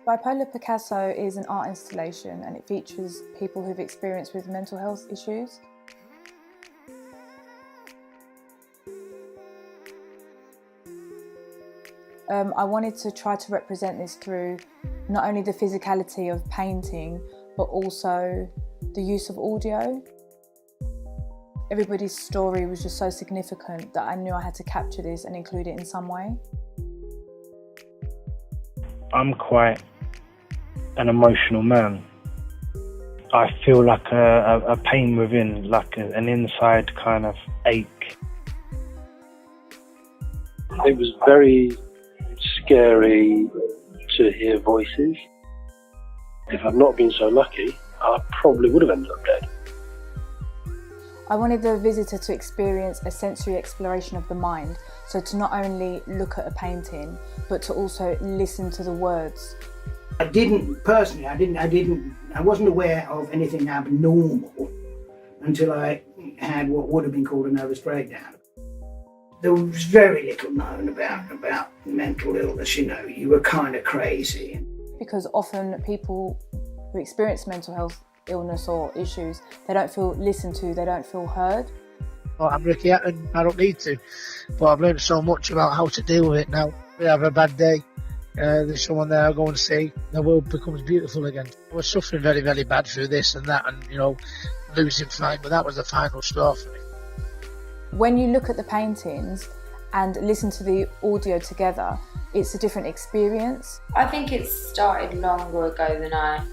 Bipolar Picasso is an art installation and it features people who've experienced with mental health issues. I wanted to try to represent this through not only the physicality of painting, but also the use of audio. Everybody's story was just so significant that I knew I had to capture this and include it in some way. I'm quite an emotional man. I feel like a pain within, like an inside kind of ache. It was very scary to hear voices. If I'd not been so lucky, I probably would have ended up dead. I wanted the visitor to experience a sensory exploration of the mind, so to not only look at a painting, but to also listen to the words. I wasn't aware of anything abnormal until I had what would have been called a nervous breakdown. There was very little known about mental illness, you were kind of crazy. Because often people who experience mental health illness or issues, they don't feel listened to, they don't feel heard. I'm Ricky Hatton, I don't need to, but I've learned so much about how to deal with it now. If I have a bad day, there's someone there I go and see, the world becomes beautiful again. I was suffering very, very bad through this and that and, losing fight, but that was the final straw for me. When you look at the paintings and listen to the audio together, it's a different experience. I think it started longer ago than I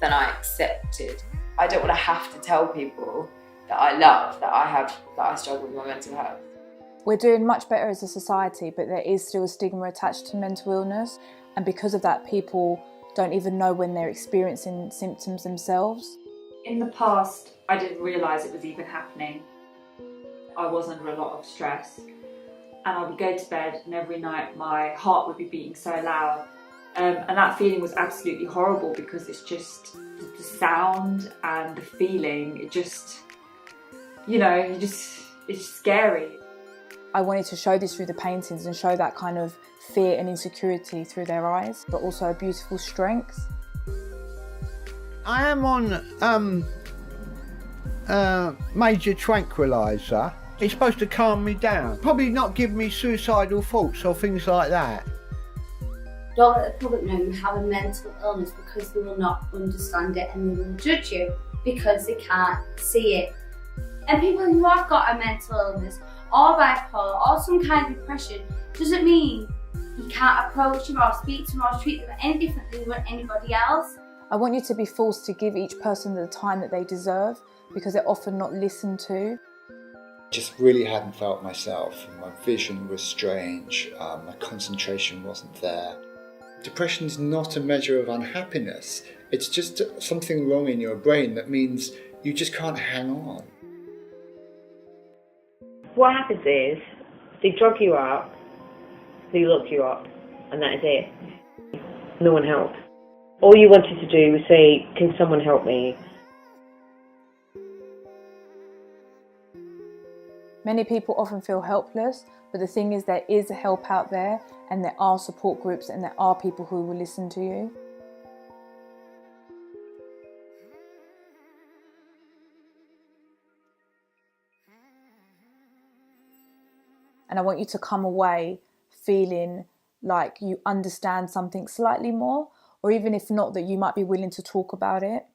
accepted. I don't want to have to tell people that I love, that I struggle with my mental health. We're doing much better as a society, but there is still a stigma attached to mental illness, and because of that, people don't even know when they're experiencing symptoms themselves. In the past, I didn't realise it was even happening. I was under a lot of stress, and I would go to bed and every night my heart would be beating so loud. And that feeling was absolutely horrible because it's just the sound and the feeling, it's scary. I wanted to show this through the paintings and show that kind of fear and insecurity through their eyes, but also a beautiful strength. I am on major tranquiliser. It's supposed to calm me down. Probably not give me suicidal thoughts or things like that. Don't let the public know you have a mental illness because they will not understand it and they will judge you because they can't see it. And people who have got a mental illness or bipolar or some kind of depression doesn't mean you can't approach them or speak to them or treat them any differently than anybody else. I want you to be forced to give each person the time that they deserve because they're often not listened to. Just really hadn't felt myself. My vision was strange, my concentration wasn't there. Depression is not a measure of unhappiness. It's just something wrong in your brain that means you just can't hang on. What happens is, they drug you up, they lock you up, and that is it. No one helped. All you wanted to do was say, can someone help me? Many people often feel helpless, but the thing is there is help out there and there are support groups and there are people who will listen to you. And I want you to come away feeling like you understand something slightly more, or even if not, that you might be willing to talk about it.